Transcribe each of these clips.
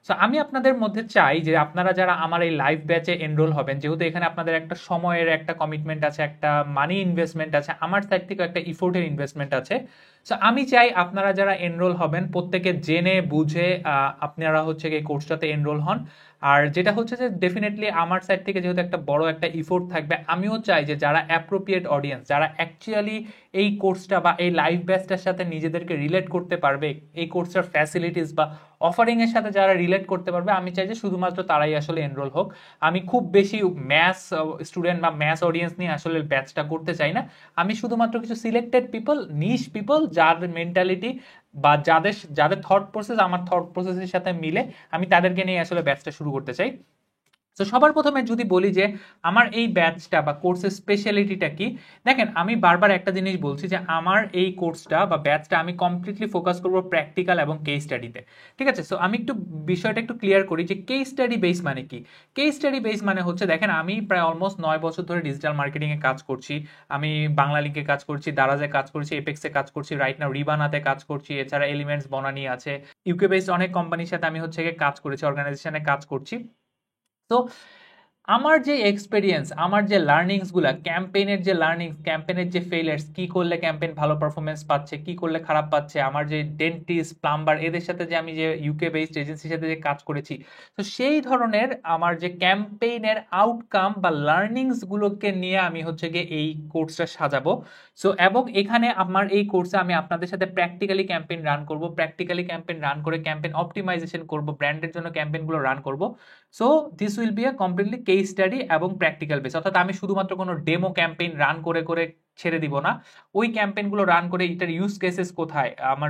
So আমি আপনাদের মধ্যে চাই যে আপনারা যারা আমার এই লাইভ ব্যাচে এনরোল হবেন, যেহেতু এখানে আপনাদের একটা সময়ের একটা কমিটমেন্ট আছে, একটা মানি ইনভেস্টমেন্ট আছে, আমার সাইড থেকে একটা ইফোর্টের ইনভেস্টমেন্ট আছে। সো আমি চাই আপনারা যারা এনরোল হবেন প্রত্যেকে জেনে বুঝে আপনারা হচ্ছে এই কোর্সটাতে এনরোল হন। আর যেটা হচ্ছে যে ডেফিনেটলি আমার সাইড থেকে যেহেতু একটা বড় একটা ইফোর্ট থাকবে, আমিও চাই যে যারা অ্যাপ্রোপ্রিয়েট অডিয়েন্স, যারা অ্যাকচুয়ালি এই কোর্সটা বা এই লাইভ ব্যাচটার সাথে নিজেদেরকে রিলেট করতে পারবে, এই কোর্সটার ফ্যাসিলিটিস বা অফারিং এর সাথে যারা রিলেট করতে পারবে, আমি চাই যে শুধুমাত্র তারাই আসলে এনরোল হোক। আমি খুব বেশি ম্যাথ স্টুডেন্ট বা ম্যাথ অডিয়েন্স নিয়ে আসলে ব্যাচটা করতে চাই না। আমি শুধুমাত্র কিছু সিলেক্টেড পিপল, নিশ পিপল, যার মেন্টালিটি বা যাদের যাদের থট প্রসেস আমার থট প্রসেসের সাথে মিলে, আমি তাদেরকে নিয়ে আসলে ব্যাচটা শুরু করতে চাই। তো সবার প্রথমে যদি বলি যে আমার এই ব্যাচটা বা কোর্সের স্পেশালিটিটা কি, দেখেন আমি বারবার একটা জিনিস বলছি যে আমার এই কোর্সটা বা ব্যাচটা আমি কমপ্লিটলি ফোকাস করব প্র্যাকটিক্যাল এবং কেস স্টাডিতে। ঠিক আছে, সো আমি একটু বিষয়টা একটু ক্লিয়ার করি যে কেস স্টাডি বেস মানে কি। কেস স্টাডি বেস মানে হচ্ছে, দেখেন আমি প্রায় অলমোস্ট 9 বছর ধরে ডিজিটাল মার্কেটিং এ কাজ করছি। আমি বাংলা লিঙ্কে কাজ করছি, দারাজে কাজ করছি, এপেক্সে কাজ করছি, রাইট নাও রিবানাতে কাজ করছি, এছাড়া এলিমেন্টস বনানি আছে, ইউকে বেসড অনেক কোম্পানির সাথে আমি হচ্ছে কাজ করেছি, অর্গানাইজেশনে কাজ করছি। তো আমার যে এক্সপেরিয়েন্স, আমার যে লার্নিংস গুলা, ক্যাম্পেইনের যে লার্নিংস, ক্যাম্পেইনের যে ফেইলার্স, কি করলে ক্যাম্পেইন ভালো পারফরমেন্স পাচ্ছে, কি করলে খারাপ পাচ্ছে, আমার যে ডেন্টিস্ট, প্লাম্বার, এদের সাথে যে আমি যে ইউকে বেসড এজেন্সির সাথে যে কাজ করেছি, তো সেই ধরনের আমার যে ক্যাম্পেইনের আউটকাম বা লার্নিংস গুলোকে নিয়ে আমি হচ্ছে গিয়ে এই কোর্সটা সাজাবো। সো এবং এখানে আমার এই কোর্সে আমি আপনাদের সাথে প্র্যাকটিক্যালি ক্যাম্পেইন রান করব, প্র্যাকটিক্যালি ক্যাম্পেইন রান করে ক্যাম্পেইন অপটিমাইজেশন করব, ব্র্যান্ডের জন্য ক্যাম্পেইনগুলো রান করব। So this will be a completely case study এবং প্র্যাকটিক্যাল বেস, অর্থাৎ আমি শুধুমাত্র কোনো ডেমো ক্যাম্পেইন রান করে করে ছেড়ে দিব না। ওই ক্যাম্পেইনগুলো রান করে এটার ইউজ কেসেস কোথায়, আমার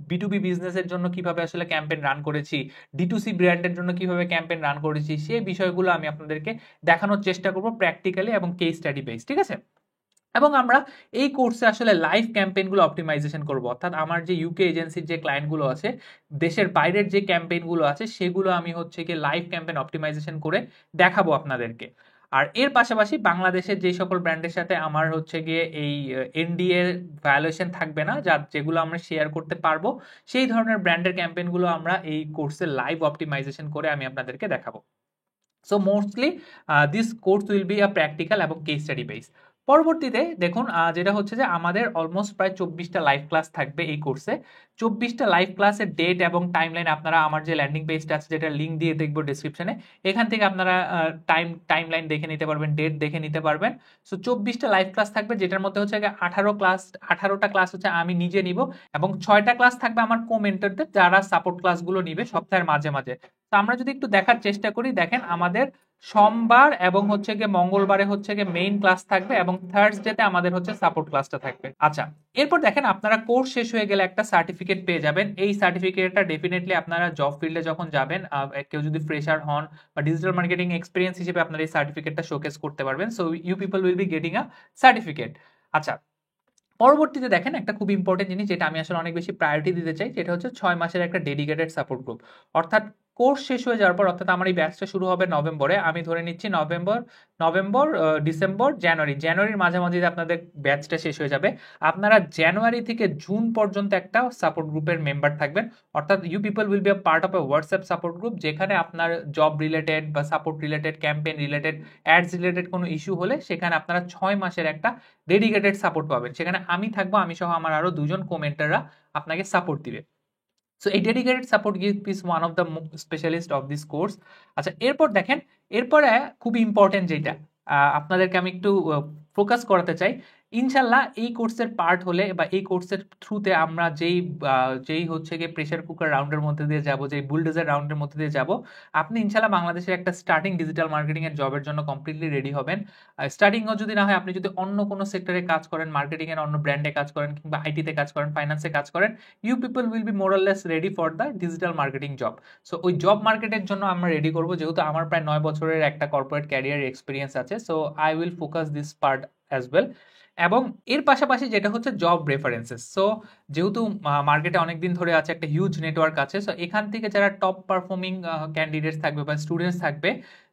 বি টু বি বিজনেসের জন্য কিভাবে আসলে ক্যাম্পেইন রান করেছি, ডি2সি ব্র্যান্ডের জন্য কিভাবে ক্যাম্পেইন রান করেছি, সেই বিষয়গুলো আমি আপনাদেরকে দেখানোর চেষ্টা করব প্র্যাকটিক্যালি এবং কেস স্টাডি বেস। ঠিক আছে, এবং আমরা এই কোর্সে আসলে লাইভ ক্যাম্পেইনগুলো অপটিমাইজেশন করব, অর্থাৎ আমার যে ইউকে এজেন্সির যে ক্লায়েন্টগুলো আছে, দেশের বাইরের যে ক্যাম্পেইনগুলো আছে, সেগুলো আমি হচ্ছে কি লাইভ ক্যাম্পেইন অপটিমাইজেশন করে দেখাবো আপনাদেরকে। আর এর পাশাপাশি বাংলাদেশের যে সকল ব্র্যান্ডের সাথে আমার হচ্ছে গিয়ে এই এনডিএ ভায়োলেশন থাকবে না, যা যেগুলো আমরা শেয়ার করতে পারবো, সেই ধরনের ব্র্যান্ডের ক্যাম্পেইনগুলো আমরা এই কোর্সে লাইভ অপটিমাইজেশন করে আমি আপনাদেরকে দেখাবো। So mostly this course will be a practical এবং কেস স্টাডি বেস। পরবর্তীতে দেখুন যেটা হচ্ছে যে আমাদের অলমোস্ট প্রায় 24টা লাইভ ক্লাস থাকবে এই কোর্সে। 24টা লাইভ ক্লাসের ডেট এবং টাইমলাইন আপনারা আমার যে ল্যান্ডিং পেজটা আছে, যেটা লিঙ্ক দিয়ে দেখবো ডিসক্রিপশনে, এখান থেকে আপনারা টাইমলাইন দেখে নিতে পারবেন, ডেট দেখে নিতে পারবেন। সো 24টা লাইভ ক্লাস থাকবে, যেটার মধ্যে হচ্ছে 18টা ক্লাস হচ্ছে আমি নিজে নিব, এবং 6টা ক্লাস থাকবে আমার কো মেন্টরদের, যারা সাপোর্ট ক্লাসগুলো নিবে সপ্তাহের মাঝে মাঝে। তো আমরা যদি একটু দেখার চেষ্টা করি, দেখেন আমাদের সোমবার এবং হচ্ছে গিয়ে মঙ্গলবারে হচ্ছে গিয়ে মেইন ক্লাস থাকবে, এবং থার্সডেতে আমাদের হচ্ছে সাপোর্ট ক্লাসটা থাকবে। আচ্ছা, এরপর দেখেন আপনারা কোর্স শেষ হয়ে গেলে একটা সার্টিফিকেট পেয়ে যাবেন। এই সার্টিফিকেটটা ডেফিনেটলি আপনারা জব ফিল্ডে যখন যাবেন, কেউ যদি ফ্রেশার হন বা ডিজিটাল মার্কেটিং এক্সপিরিয়েন্স হিসেবে আপনারা এই সার্টিফিকেটটা শোকেস করতে পারবেন। So you people will be getting a certificate. আচ্ছা, পরবর্তীতে দেখেন একটা খুব ইম্পর্টেন্ট জিনিস, যেটা আমি আসলে অনেক বেশি প্রায়োরিটি দিতে চাই, সেটা হচ্ছে 6 মাসের একটা ডেডিকেটেড সাপোর্ট গ্রুপ। অর্থাৎ কোর্স শেষ হয়ে যাওয়ার পর, অর্থাৎ আমার এই ব্যাচটা শুরু হবে নভেম্বরে, আমি ধরে নিচ্ছি নভেম্বর, ডিসেম্বর, জানুয়ারির মাঝামাঝি আপনাদের ব্যাচটা শেষ হয়ে যাবে। আপনারা জানুয়ারি থেকে জুন পর্যন্ত একটা সাপোর্ট গ্রুপের মেম্বার থাকবেন। অর্থাৎ you people will be a part of a WhatsApp support group, যেখানে আপনার জব রিলেটেড বা support related, campaign related, ads related কোনো ইস্যু হলে সেখানে আপনারা 6 মাসের একটা ডেডিকেটেড সাপোর্ট পাবেন। সেখানে আমি থাকবো, আমি সহ আমার আরো দুজন কোমেন্টাররা আপনাকে সাপোর্ট দিবে। সো এই dedicated support give is one of the specialist of this course. আচ্ছা, এরপর দেখেন, এরপরে খুব ইম্পর্টেন্ট যেটা আপনাদেরকে আমি একটু ফোকাস করাতে চাই, ইনশাল্লাহ এই কোর্সের পার্ট হলে বা এই কোর্সের থ্রুতে আমরা যেই হচ্ছে গিয়ে প্রেসার কুকার রাউন্ডের মধ্যে দিয়ে যাব, যেই বুলডোজার রাউন্ডের মধ্যে দিয়ে যাব, আপনি ইনশাল্লাহ বাংলাদেশের একটা স্টার্টিং ডিজিটাল মার্কেটিং এর জবের জন্য কমপ্লিটলি রেডি হবেন। স্টার্টিংও যদি না হয়, আপনি যদি অন্য কোনো সেক্টরে কাজ করেন, মার্কেটিং এর অন্য ব্র্যান্ডে কাজ করেন, কিংবা আইটিতে কাজ করেন, ফাইন্যান্সে কাজ করেন, you people will be more or less ready for the digital marketing job. So ওই জব মার্কেটের জন্য আমরা রেডি করবো, যেহেতু আমার প্রায় 9 বছরের একটা কর্পোরেট ক্যারিয়ার এক্সপিরিয়েন্স আছে। So I will focus this part as well. এবং এর পাশাপাশি যেটা হচ্ছে জব রেফারেন্সেস। সো যেহেতু মার্কেটে অনেকদিন ধরে আছে, একটা হিউজ নেটওয়ার্ক আছে, সো এখান থেকে যারা টপ পারফর্মিং ক্যান্ডিডেটস থাকবে বা স্টুডেন্টস থাকবে,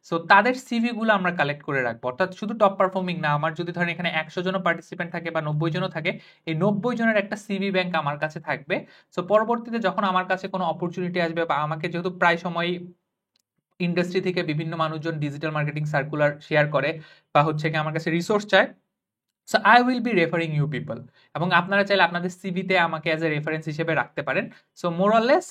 সো তাদের সিভি গুলো আমরা কালেক্ট করে রাখবো। অর্থাৎ শুধু টপ পারফর্মিং না, আমার যদি ধরেন এখানে 100 জন পার্টিসিপেন্ট থাকে বা 90 জনও থাকে, এই 90 জনের একটা সিভি ব্যাংক আমার কাছে থাকবে। সো পরবর্তীতে যখন আমার কাছে কোনো অপরচুনিটি আসবে, বা আমাকে যেহেতু প্রায় সময় ইন্ডাস্ট্রি থেকে বিভিন্ন মানুষজন ডিজিটাল মার্কেটিং সার্কুলার শেয়ার করে বা হচ্ছে কি আমার কাছে রিসোর্স চায়, so I will be referring you people. এবং আপনারা চাইলে আপনাদের সিভিতে আমাকে অ্যাজ এ রেফারেন্স হিসেবে রাখতে পারেন। So more or less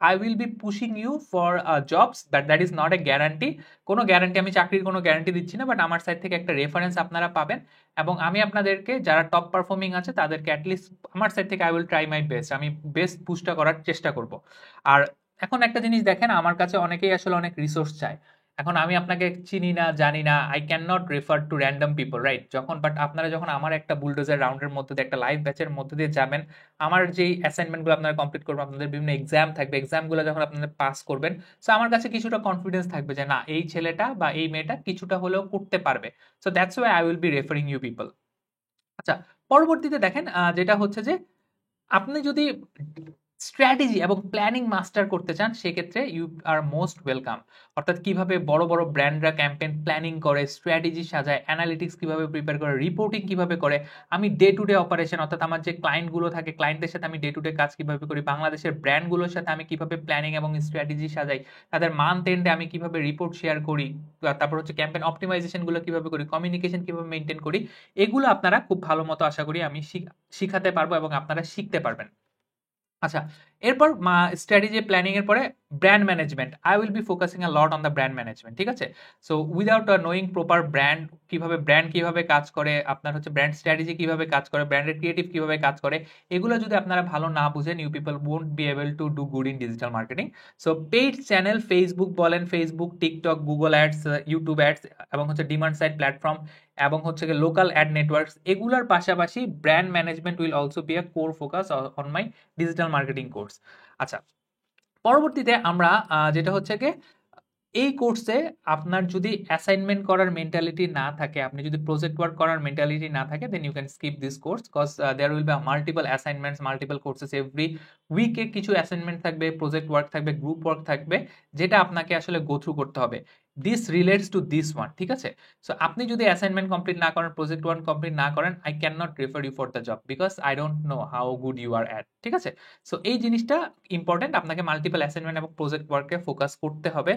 I will be pushing you for jobs, but that is not a guarantee. কোনো গ্যারান্টি, আমি চাকরির কোনো গ্যারান্টি দিচ্ছি না, বাট আমার সাইড থেকে একটা রেফারেন্স আপনারা পাবেন। এবং আমি আপনাদেরকে যারা টপ পারফর্মিং আছে তাদেরকে অ্যাটলিস্ট আমার সাইড থেকে I will try my best, আমি বেস্ট পুশটা করার চেষ্টা করব। আর এখন একটা জিনিস দেখেন, আমার কাছে অনেকেই আসলে অনেক রিসোর্স চায়। এখন আমি আপনাকে চিনি না, জানি না, I can not refer to random people, right? But আপনারা যখন আমার একটা বুলডোজার রাউন্ডের মধ্যে দিয়ে, একটা লাইভ ব্যাচের মধ্যে দিয়ে যাবেন, আমার যেই অ্যাসাইনমেন্টগুলো আপনারা কমপ্লিট করবেন, আপনাদের বিভিন্ন এক্সাম থাকবে, এক্সামগুলো যখন আপনারা পাস করবেন, সো আমার কাছে কিছুটা কনফিডেন্স থাকবে যে না, এই ছেলেটা বা এই মেয়েটা কিছুটা হলেও করতে পারবে। So that's why I will be referring you people. আচ্ছা, পরবর্তীতে দেখেন যেটা হচ্ছে যে আপনি যদি স্ট্র্যাটেজি এবং প্ল্যানিং মাস্টার করতে চান, সেক্ষেত্রে ইউ আর মোস্ট ওয়েলকাম। অর্থাৎ কিভাবে বড় বড় ব্র্যান্ডরা ক্যাম্পেইন প্ল্যানিং করে, স্ট্র্যাটেজি সাজায়, অ্যানালিটিক্স কিভাবে প্রিপেয়ার করে, রিপোর্টিং কিভাবে করে, আমি ডে টু ডে অপারেশন, অর্থাৎ আমার যে ক্লায়েন্টগুলো থাকে, ক্লায়েন্টদের সাথে আমি ডে টু ডে কাজ কিভাবে করি, বাংলাদেশের ব্র্যান্ডগুলোর সাথে আমি কিভাবে প্ল্যানিং এবং স্ট্র্যাটেজি সাজাই, তাদের মান্থ এন্ডে আমি কিভাবে রিপোর্ট শেয়ার করি, তারপর হচ্ছে ক্যাম্পেইন অপটিমাইজেশনগুলো কিভাবে করি, কমিউনিকেশন কিভাবে মেনটেন করি, এগুলো আপনারা খুব ভালো মতো আশা করি আমি শিখাতে পারবো এবং আপনারা শিখতে পারবেন। আচ্ছা, এরপর স্ট্র্যাটেজি প্ল্যানিং এর পরে brand management. I will be focusing a lot on the brand management, ঠিক আছে? So without knowing proper brand কিভাবে কাজ করে, আপনার হচ্ছে ব্র্যান্ড স্ট্র্যাটেজি কিভাবে কাজ করে, ব্র্যান্ডের ক্রিয়েটিভ কিভাবে কাজ করে, এগুলো যদি আপনারা ভালো না বুঝেন, you people won't be able to do good in digital marketing. So paid channel, Facebook বলেন, Facebook, TikTok, Google ads, YouTube ads, এবং হচ্ছে ডিমান্ড সাইড প্ল্যাটফর্ম, এবং হচ্ছে লোকাল অ্যাড নেটওয়ার্কস, এগুলোর পাশাপাশি brand management will also be a core focus on my digital marketing course. আচ্ছা, পরবর্তীতে আমরা যেটা হচ্ছে কি, এই কোর্সে আপনার যদি অ্যাসাইনমেন্ট করার মেন্টালিটি না থাকে, আপনি যদি প্রজেক্ট ওয়ার্ক করার মেন্টালিটি না থাকে, then you can skip this course, cause there will be multiple assignments, multiple courses every উইকে, কিছু অ্যাসাইনমেন্ট থাকবে, প্রজেক্ট ওয়ার্ক থাকবে, গ্রুপ ওয়ার্ক থাকবে, যেটা আপনাকে আসলে গো থ্রু করতে হবে। This relates to this one, ঠিক আছে? সো আপনি যদি অ্যাসাইনমেন্ট কমপ্লিট না করেন, প্রজেক্ট ওয়ার্ক কমপ্লিট না করেন, I can not refer you for the job, because I don't know how good you are at, ঠিক আছে? সো এই জিনিসটা ইম্পর্টেন্ট, আপনাকে মাল্টিপল অ্যাসাইনমেন্ট এবং প্রজেক্ট ওয়ার্কে ফোকাস করতে হবে।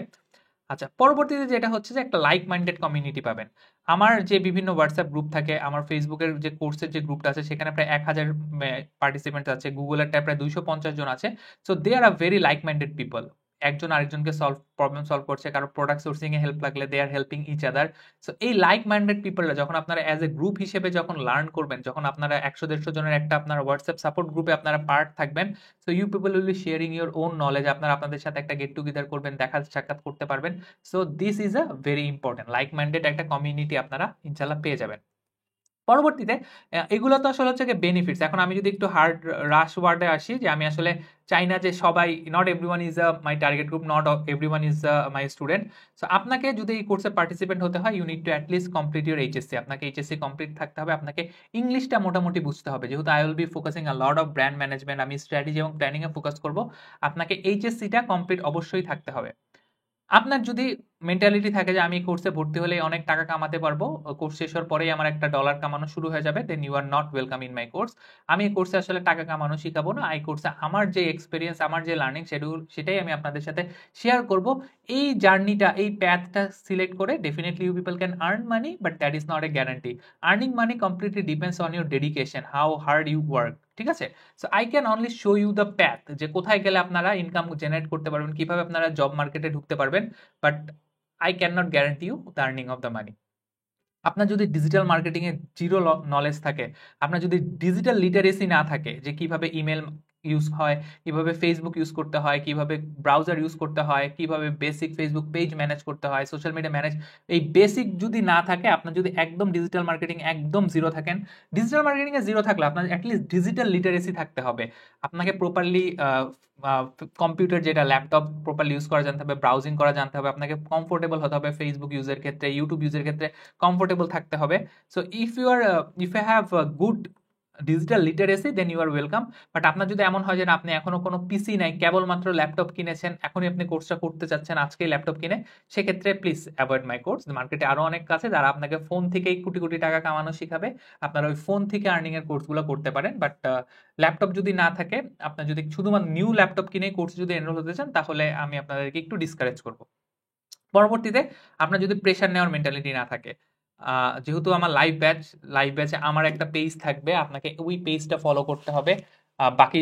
আচ্ছা, পরবর্তীতে যেটা হচ্ছে যে একটা লাইক মাইন্ডেড কমিউনিটি পাবেন। আমার যে বিভিন্ন হোয়াটসঅ্যাপ গ্রুপ থাকে, আমার ফেসবুকের যে কোর্সের যে গ্রুপটা আছে, সেখানে প্রায় 1000 পার্টিসিপেন্ট আছে, গুগলেরটা প্রায় 250 জন আছে। So they are a very like minded people. একজন আরেকজনকে প্রবলেম সলভ করছে, কারো প্রোডাক্ট সোর্সিং এ হেল্প লাগলে দে আর হেল্পিং ইচ আদার। সো এই লাইক মাইন্ডেড পিপলরা যখন আপনারা অ্যাজ এ গ্রুপ হিসেবে যখন লার্ন করবেন, যখন আপনারা 100-150 জনের একটা আপনার হোয়াটসঅ্যাপ সাপোর্ট গ্রুপে আপনারা পার্ট থাকবেন, so you people will be sharing your own knowledge, আপনারা আপনাদের সাথে একটা গেট টুগেদার করবেন, দেখা সাক্ষাৎ করতে পারবেন। So this is a very important, like minded একটা কমিউনিটি আপনারা ইনশাল্লাহ পেয়ে যাবেন। পরবর্তীতে এগুলো তো আসলে হচ্ছে বেনিফিটস। এখন আমি যদি একটু হার্ড রাশ ওয়ার্ডে আসি, যে আমি আসলে চাই না যে সবাই, not everyone is my target group, not everyone is my student. So আপনাকে যদি এই কোর্সে পার্টিসিপেন্ট হতে হয়, you need to at least complete your HSC. আপনাকে এইচএসসি কমপ্লিট থাকতে হবে, আপনাকে ইংলিশটা মোটামুটি বুঝতে হবে, যেহেতু I will be focusing a lot of brand management, আমি স্ট্র্যাটেজি এবং প্ল্যানিং এ ফোকাস করব। আপনাকে এইচএসসিটা কমপ্লিট অবশ্যই থাকতে হবে। আপনার যদি মেন্টালিটি থাকে যে আমি এই কোর্সে ভর্তি হলে অনেক টাকা কামাতে পারবো, কোর্স শেষ হওয়ার পরেই আমার একটা ডলার কামানো শুরু হয়ে যাবে, then you are not welcome in my course. আমি এই কোর্সে আসলে টাকা কামানো শিখাবো না, এই কোর্সে আমার যে এক্সপিরিয়েন্স, আমার যে লার্নিং শিডিউল, সেটাই আমি আপনাদের সাথে শেয়ার করব। এই জার্নিটা, এই প্যাথটা সিলেক্ট করে definitely you people can earn money, but that is not a guarantee. Earning money completely depends on your dedication, how hard you work, ঠিক আছে? So I can only show you the path, যে কোথায় গেলে আপনারা income generate করতে পারবেন, কিভাবে আপনারা জব মার্কেটে ঢুকতে পারবেন, but I can not guarantee you the earning of the money. আপনার যদি ডিজিটাল মার্কেটিং এ জিরো নলেজ থাকে, আপনার যদি ডিজিটাল লিটারেসি না থাকে, যে কিভাবে ইমেল ইউজ হয়, কিভাবে ফেসবুক ইউজ করতে হয়, কিভাবে ব্রাউজার ইউজ করতে হয়, কিভাবে বেসিক ফেসবুক পেজ ম্যানেজ করতে হয়, সোশ্যাল মিডিয়া ম্যানেজ, এই বেসিক যদি না থাকে, আপনার যদি একদম ডিজিটাল মার্কেটিং একদম জিরো থাকেন, ডিজিটাল মার্কেটিং এ জিরো থাকলে আপনার অ্যাটলিস্ট ডিজিটাল লিটারেসি থাকতে হবে। আপনাকে প্রপারলি কম্পিউটার যেটা ল্যাপটপ প্রপারলি ইউজ করা জানতে হবে, ব্রাউজিং করা জানতে হবে, আপনাকে কমফোর্টেবল হতে হবে ফেসবুক ইউজের ক্ষেত্রে, ইউটিউব ইউজের ক্ষেত্রে কমফোর্টেবল থাকতে হবে। So if you have good digital literacy then you are welcome. But আপনার যদি এমন হয় যে না, আপনি এখনো কোনো পিসি নাই, কেবলমাত্র ল্যাপটপ কিনেছেন, এখনই আপনি কোর্সটা করতে চাচ্ছেন আজকেই ল্যাপটপ কিনে, সেক্ষেত্রে প্লিজ অ্যাভয়েড মাই কোর্স। মার্কেটে আরো অনেক আছে যারা আপনাকে ফোন থেকেই কোটি কোটি টাকা কামানো শিখাবে, আপনারা ওই ফোন থেকে আর্নিং এর কোর্সগুলো করতে পারেন। বাট ল্যাপটপ যদি না থাকে, আপনার যদি শুধুমাত্র নিউ ল্যাপটপ কিনে কোর্স যদি এনরোল হতে চান, তাহলে আমি আপনাদেরকে একটু ডিসকারেজ করব। পরবর্তীতে আপনার যদি প্রেশার নেওয়ার মেন্টালিটি না থাকে, যেহেতু আমার লাইভ ব্যাচে আমার একটা পেজ থাকবে, আপনাকে ওই পেজটা ফলো করতে হবে। বাকি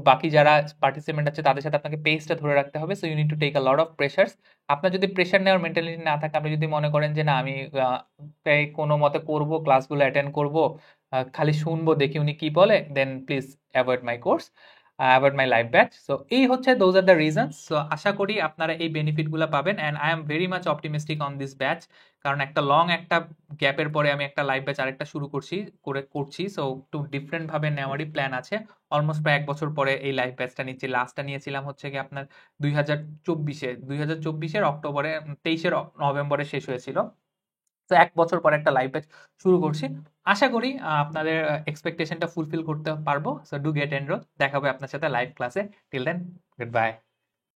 বাকি যারা পার্টিসিপেন্ট আছে তাদের সাথে আপনাকে পেজটা ধরে রাখতে হবে। So you need to take a lot of pressures. আপনার যদি প্রেশার নেওয়ার মেন্টালিটি না থাকে, আপনি যদি মনে করেন যে না আমি এই কোনো মতে করব, ক্লাসগুলো অ্যাটেন্ড করব, খালি শুনবো দেখি উনি কি বলে, then please avoid my course, about my life batch. So এই হচ্ছে those are the reasons. So আশা করি আপনারা এই বেনিফিটগুলো পাবেন, and I am very much optimistic on this batch. কারণ একটা গ্যাপের পরে আমি একটা লাইভ ব্যাচ আরেকটা শুরু করছি। সো একটু ডিফারেন্ট ভাবে নেওয়ারই প্ল্যান আছে। অলমোস্ট প্রায় 1 বছর পরে এই লাইভ ব্যাচটা নিচ্ছি। লাস্টটা নিয়েছিলাম হচ্ছে কি আপনার 2024-এর অক্টোবরে, 23 নভেম্বরে শেষ হয়েছিল। তো 1 বছর পরে একটা লাইভ ব্যাচ শুরু করছি। আশা করি আপনাদের এক্সপেকটেশনটা ফুলফিল করতে পারবো। So do get enrol. দেখা হবে আপনার সাথে লাইভ ক্লাসে। Till then, good by.